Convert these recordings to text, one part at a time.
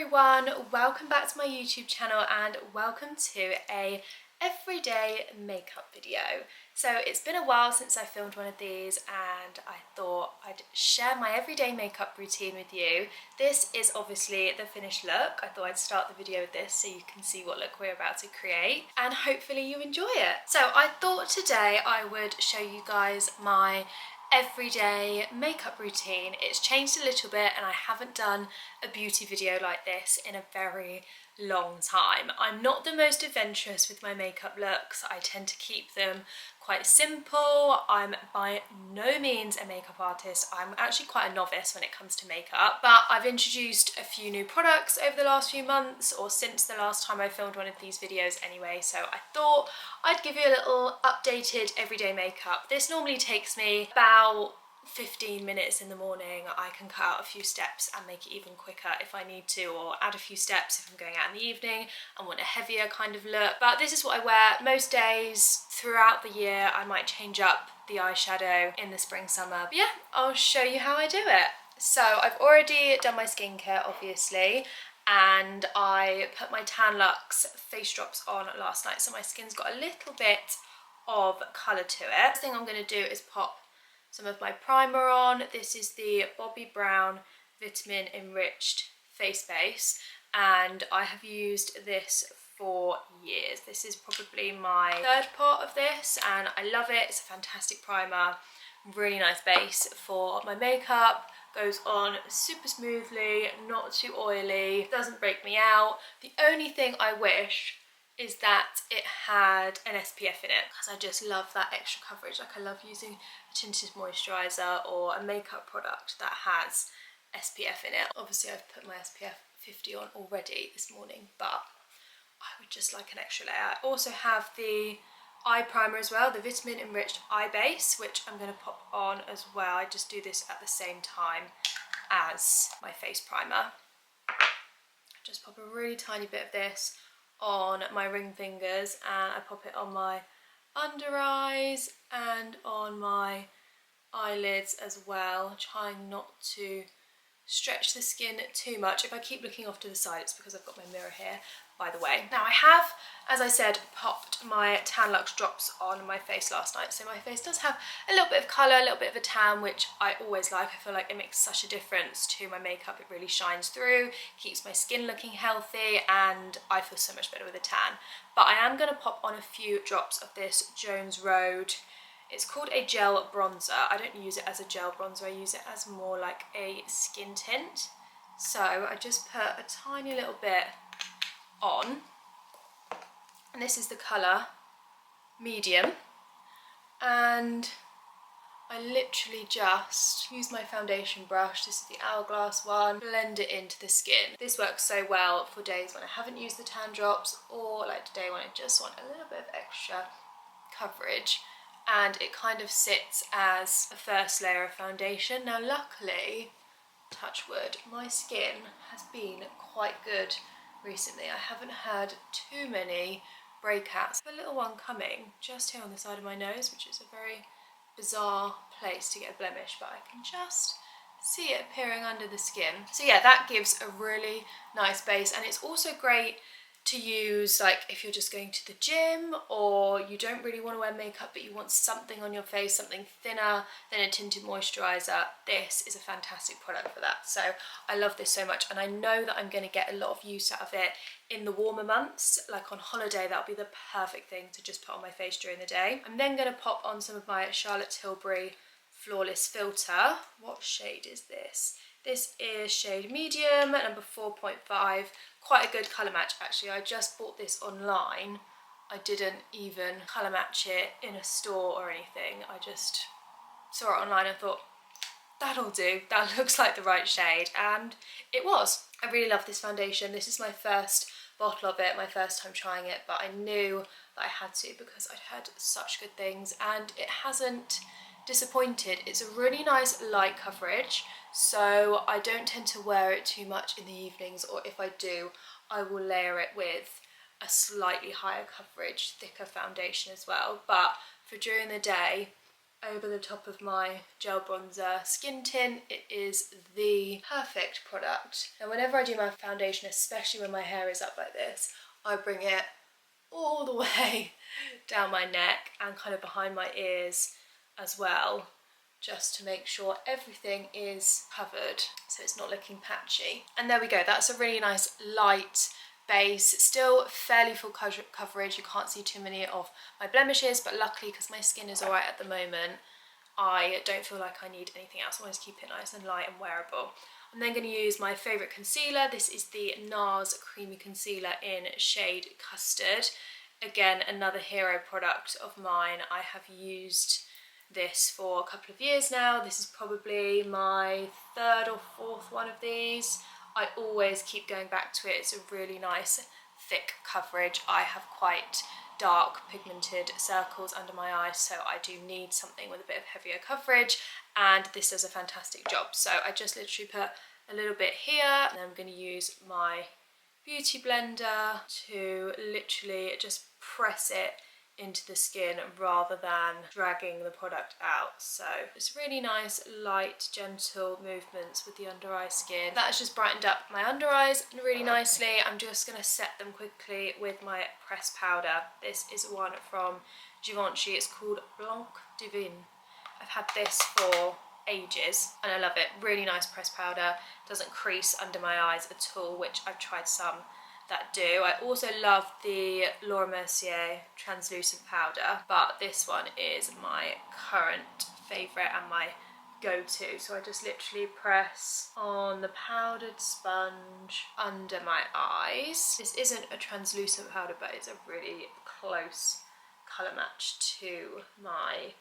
everyone, welcome back to my YouTube channel and welcome to a everyday makeup video. So it's been a while since I filmed one of these and I thought I'd share my everyday makeup routine with you. This is obviously the finished look. I thought I'd start the video with this so you can see what look we're about to create and hopefully you enjoy it. So I thought today I would show you guys my everyday makeup routine. It's changed a little bit and I haven't done a beauty video like this in a very long time. I'm not the most adventurous with my makeup looks. I tend to keep them quite simple. I'm by no means a makeup artist. I'm actually quite a novice when it comes to makeup, but I've introduced a few new products over the last few months, or since the last time I filmed one of these videos anyway, so I thought I'd give you a little updated everyday makeup. This normally takes me about 15 minutes in the morning. I can cut out a few steps and make it even quicker if I need to, or add a few steps if I'm going out in the evening and want a heavier kind of look. But this is what I wear most days throughout the year. I might change up the eyeshadow in the spring, summer. But yeah, I'll show you how I do it. So I've already done my skincare, obviously, and I put my Tan Luxe face drops on last night, so my skin's got a little bit of colour to it. First thing I'm going to do is pop some of my primer on. This is the Bobbi Brown Vitamin Enriched Face Base and I have used this for years. This is probably my third pot of this and I love it. It's a fantastic primer, really nice base for my makeup. Goes on super smoothly, not too oily, doesn't break me out. The only thing I wish is that it had an SPF in it, because I just love that extra coverage. Like, I love using a tinted moisturiser or a makeup product that has SPF in it. Obviously I've put my SPF 50 on already this morning, but I would just like an extra layer. I also have the eye primer as well, the Vitamin Enriched Eye Base, which I'm going to pop on as well. I just do this at the same time as my face primer. Just pop a really tiny bit of this on my ring fingers and I pop it on my under eyes and on my eyelids as well, trying not to stretch the skin too much. If I keep looking off to the side, it's because I've got my mirror here, by the way. Now I have, as I said, popped my Tan Luxe drops on my face last night, so my face does have a little bit of colour, a little bit of a tan, which I always like. I feel like it makes such a difference to my makeup. It really shines through, keeps my skin looking healthy, and I feel so much better with a tan. But I am going to pop on a few drops of this Jones Road. It's called a gel bronzer. I don't use it as a gel bronzer, I use it as more like a skin tint. So I just put a tiny little bit on, and this is the colour medium, and I literally just use my foundation brush, this is the Hourglass one, blend it into the skin. This works so well for days when I haven't used the tan drops, or like today when I just want a little bit of extra coverage, and it kind of sits as a first layer of foundation. Now luckily, touch wood, my skin has been quite good recently. I haven't had too many breakouts. A little one coming just here on the side of my nose, which is a very bizarre place to get a blemish, but I can just see it appearing under the skin. So yeah, that gives a really nice base, and it's also great to use like if you're just going to the gym or you don't really want to wear makeup but you want something on your face, something thinner than a tinted moisturiser. This is a fantastic product for that. So I love this so much, and I know that I'm going to get a lot of use out of it in the warmer months. Like on holiday, that'll be the perfect thing to just put on my face during the day. I'm then going to pop on some of my Charlotte Tilbury Flawless Filter. What shade is this? This is shade medium, number 4.5. Quite a good colour match actually. I just bought this online. I didn't even colour match it in a store or anything. I just saw it online and thought, that'll do. That looks like the right shade, and it was. I really love this foundation. This is my first bottle of it, my first time trying it, but I knew that I had to because I'd heard such good things, and it hasn't disappointed. It's a really nice light coverage, so I don't tend to wear it too much in the evenings, or if I do, I will layer it with a slightly higher coverage, thicker foundation as well. But for during the day, over the top of my gel bronzer skin tint. It is the perfect product. And whenever I do my foundation, especially when my hair is up like this, I bring it all the way down my neck and kind of behind my ears as well, just to make sure everything is covered so it's not looking patchy. And there we go, that's a really nice light base, still fairly full coverage. You can't see too many of my blemishes, but luckily, because my skin is alright at the moment, I don't feel like I need anything else. I want to keep it nice and light and wearable. I'm then going to use my favourite concealer. This is the Nars Creamy Concealer in shade Custard. Again, another hero product of mine. I have used this for a couple of years now. This is probably my third or fourth one of these. I always keep going back to it. It's a really nice thick coverage. I have quite dark pigmented circles under my eyes, so I do need something with a bit of heavier coverage, and this does a fantastic job. So I just literally put a little bit here, and I'm going to use my beauty blender to literally just press it into the skin rather than dragging the product out. So it's really nice, light, gentle movements with the under eye skin. That has just brightened up my under eyes really nicely. I'm just going to set them quickly with my pressed powder. This is one from Givenchy. It's called Blanc Divin. I've had this for ages and I love it. Really nice pressed powder. Doesn't crease under my eyes at all, which I've tried some that do. I also love the Laura Mercier translucent powder, but this one is my current favourite and my go-to. So I just literally press on the powdered sponge under my eyes. This isn't a translucent powder, but it's a really close colour match to my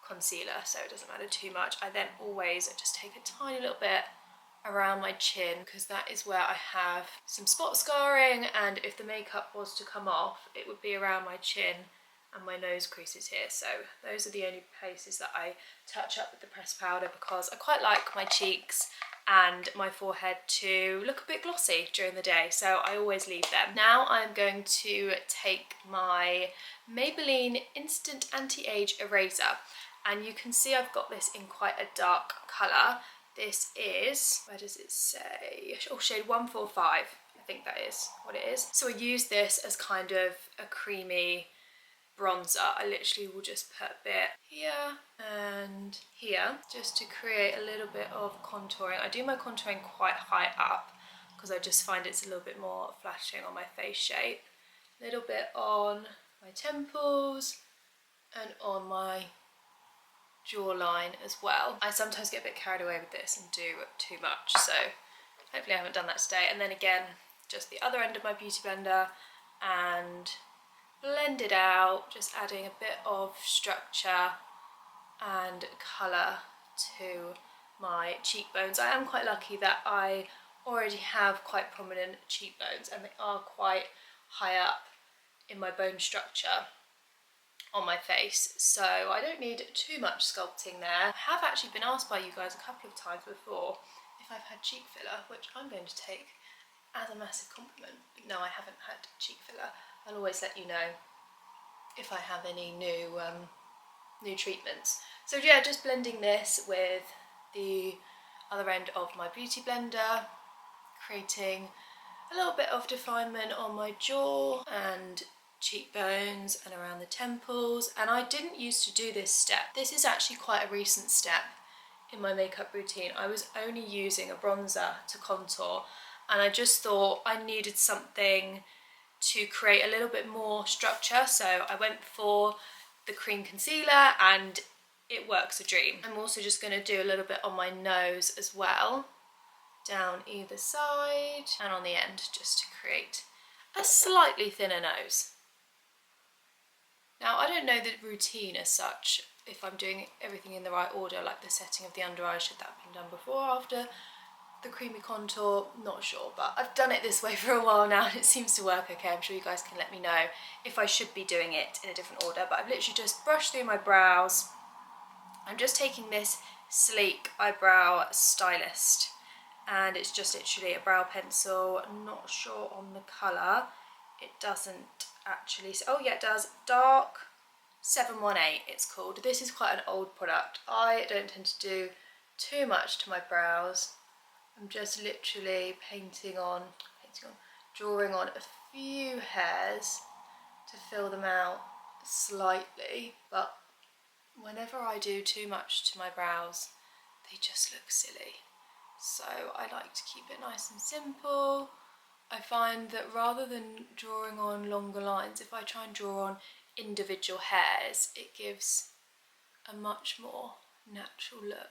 concealer, so it doesn't matter too much. I then always just take a tiny little bit around my chin, because that is where I have some spot scarring, and if the makeup was to come off, it would be around my chin and my nose creases here. So those are the only places that I touch up with the pressed powder, because I quite like my cheeks and my forehead to look a bit glossy during the day, so I always leave them. Now I'm going to take my Maybelline Instant Anti-Age Eraser, and you can see I've got this in quite a dark colour. This is, where does it say? Oh, shade 145, I think that is what it is. So I use this as kind of a creamy bronzer. I literally will just put a bit here and here, just to create a little bit of contouring. I do my contouring quite high up, because I just find it's a little bit more flashing on my face shape. A little bit on my temples and on my jawline as well. I sometimes get a bit carried away with this and do too much, so hopefully I haven't done that today. And then again, just the other end of my beauty blender and blend it out, just adding a bit of structure and colour to my cheekbones. I am quite lucky that I already have quite prominent cheekbones, and they are quite high up in my bone structure on my face, so I don't need too much sculpting there. I have actually been asked by you guys a couple of times before if I've had cheek filler, which I'm going to take as a massive compliment. But no, I haven't had cheek filler. I'll always let you know if I have any new treatments. So yeah, just blending this with the other end of my beauty blender, creating a little bit of definement on my jaw and cheekbones and around the temples. And I didn't used to do this step. This is actually quite a recent step in my makeup routine. I was only using a bronzer to contour, and I just thought I needed something to create a little bit more structure, so I went for the cream concealer and it works a dream. I'm also just going to do a little bit on my nose as well, down either side and on the end, just to create a slightly thinner nose. Now, I don't know the routine as such, if I'm doing everything in the right order, like the setting of the under eye, should that have been done before or after the creamy contour, not sure, but I've done it this way for a while now and it seems to work okay. I'm sure you guys can let me know if I should be doing it in a different order, but I've literally just brushed through my brows. I'm just taking this sleek eyebrow stylist, and it's just literally a brow pencil. Not sure on the colour. It doesn't actually, oh yeah, it does. Dark 718 it's called. This is quite an old product. I don't tend to do too much to my brows. I'm just literally drawing on a few hairs to fill them out slightly, but whenever I do too much to my brows, they just look silly. So I like to keep it nice and simple. I find that rather than drawing on longer lines, if I try and draw on individual hairs, it gives a much more natural look.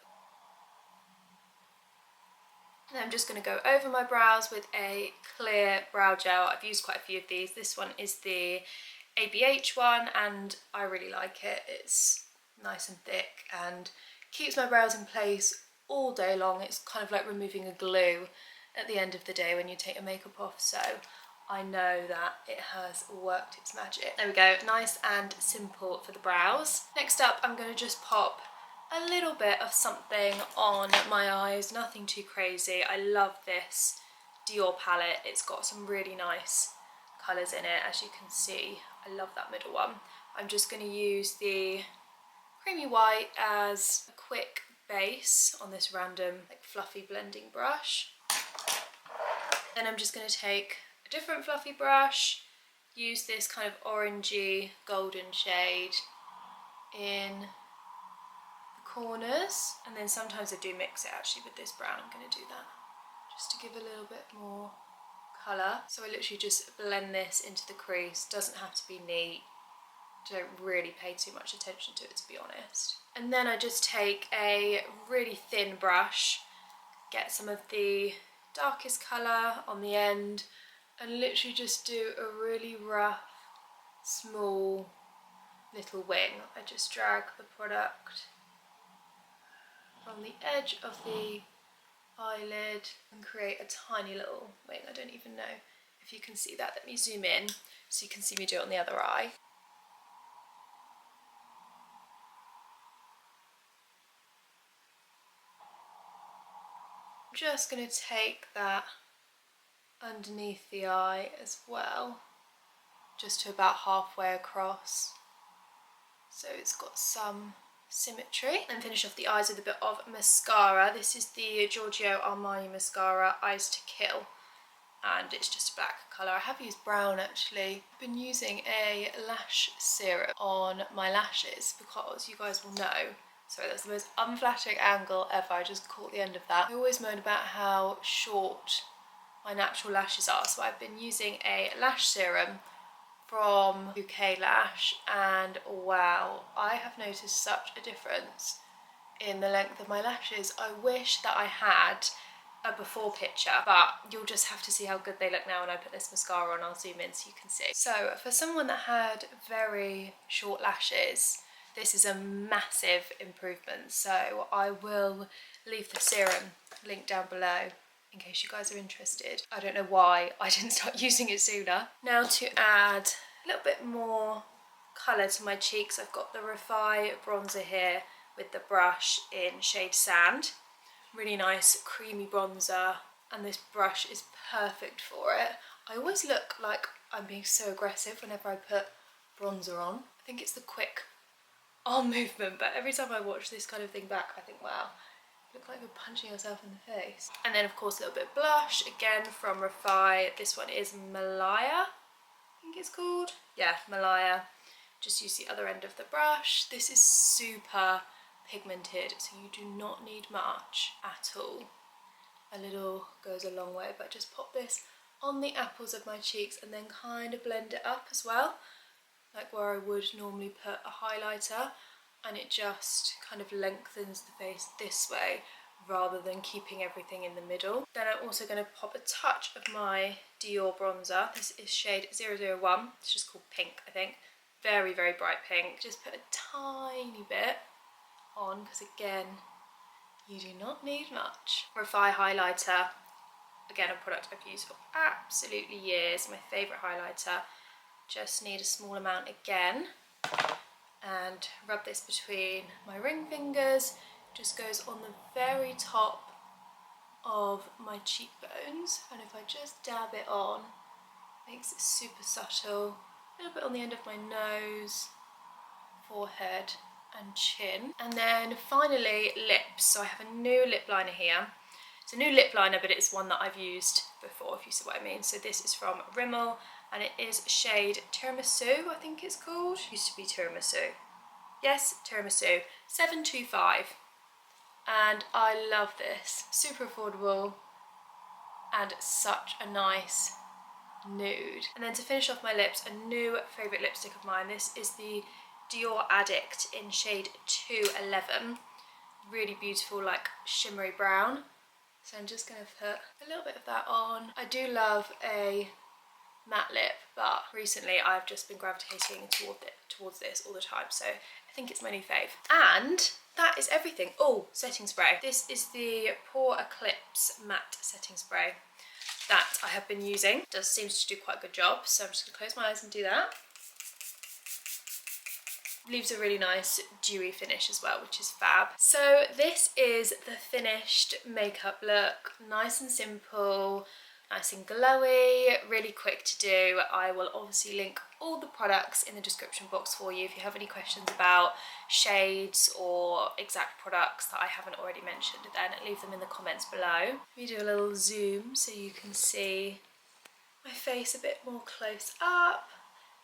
And I'm just going to go over my brows with a clear brow gel. I've used quite a few of these. This one is the ABH one and I really like it. It's nice and thick and keeps my brows in place all day long. It's kind of like removing a glue at the end of the day when you take your makeup off, so I know that it has worked its magic. There we go, nice and simple for the brows. Next up, I'm going to just pop a little bit of something on my eyes, nothing too crazy. I love this Dior palette. It's got some really nice colours in it, as you can see. I love that middle one. I'm just going to use the creamy white as a quick base on this random like fluffy blending brush. Then I'm just going to take a different fluffy brush, use this kind of orangey golden shade in the corners, and then sometimes I do mix it actually with this brown. I'm going to do that just to give a little bit more colour. So I literally just blend this into the crease. Doesn't have to be neat. Don't really pay too much attention to it, to be honest. And then I just take a really thin brush, get some of the darkest colour on the end and literally just do a really rough, small little wing. I just drag the product from the edge of the eyelid and create a tiny little wing. I don't even know if you can see that. Let me zoom in so you can see me do it on the other eye. I'm just going to take that underneath the eye as well, just to about halfway across, so it's got some symmetry. And finish off the eyes with a bit of mascara. This is the Giorgio Armani mascara, Eyes to Kill, and it's just a black colour. I have used brown actually. I've been using a lash serum on my lashes because you guys will know, sorry, that's the most unflattering angle ever, I just caught the end of that. I always moan about how short my natural lashes are, so I've been using a lash serum from UK Lash, and wow, I have noticed such a difference in the length of my lashes. I wish that I had a before picture, but you'll just have to see how good they look now when I put this mascara on. I'll zoom in so you can see. So for someone that had very short lashes, this is a massive improvement, so I will leave the serum link down below in case you guys are interested. I don't know why I didn't start using it sooner. Now to add a little bit more colour to my cheeks, I've got the Refy bronzer here with the brush in shade Sand. Really nice creamy bronzer, and this brush is perfect for it. I always look like I'm being so aggressive whenever I put bronzer on. I think it's the quick arm movement, but every time I watch this kind of thing back I think, wow, you look like you're punching yourself in the face. And then of course a little bit of blush, again from Refy. This one is Malaya, I think it's called. Yeah, Malaya. Just use the other end of the brush. This is super pigmented, so you do not need much at all. A little goes a long way, but just pop this on the apples of my cheeks and then kind of blend it up as well, like where I would normally put a highlighter, and it just kind of lengthens the face this way rather than keeping everything in the middle. Then I'm also going to pop a touch of my Dior bronzer. This is shade 001, it's just called Pink, I think. Very, very bright pink. Just put a tiny bit on because again, you do not need much. Refy highlighter, again a product I've used for absolutely years, my favourite highlighter. Just need a small amount again, and rub this between my ring fingers. Just goes on the very top of my cheekbones, and if I just dab it on, makes it super subtle. A little bit on the end of my nose, forehead and chin. And then finally lips. So I have a new lip liner here. It's a new lip liner, but it's one that I've used before, if you see what I mean. So this is from Rimmel and it is shade Tiramisu, I think it's called. Used to be Tiramisu. Yes, Tiramisu, 725. And I love this. Super affordable and such a nice nude. And then to finish off my lips, a new favourite lipstick of mine. This is the Dior Addict in shade 211. Really beautiful, like shimmery brown. So I'm just going to put a little bit of that on. I do love a matte lip, but recently I've just been gravitating towards this all the time, so I think it's my new fave. And that is everything. Oh, setting spray. This is the Pore Eclipse matte setting spray that I have been using. It does seem to do quite a good job, so I'm just going to close my eyes and do that. Leaves a really nice dewy finish as well, which is fab. So this is the finished makeup look. Nice and simple, nice and glowy, really quick to do. I will obviously link all the products in the description box for you if you have any questions about shades or exact products that I haven't already mentioned, then leave them in the comments below. Let me do a little zoom so you can see my face a bit more close up.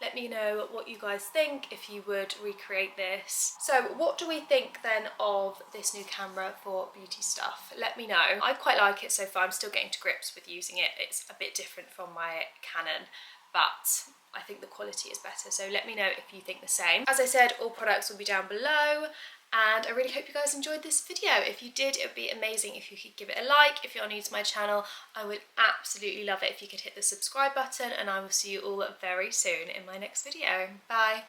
Let me know what you guys think, if you would recreate this. So what do we think then of this new camera for beauty stuff? Let me know. I quite like it so far. I'm still getting to grips with using it. It's a bit different from my Canon, but I think the quality is better. So let me know if you think the same. As I said, all products will be down below. And I really hope you guys enjoyed this video. If you did, it would be amazing if you could give it a like. If you're new to my channel, I would absolutely love it if you could hit the subscribe button, and I will see you all very soon in my next video. Bye.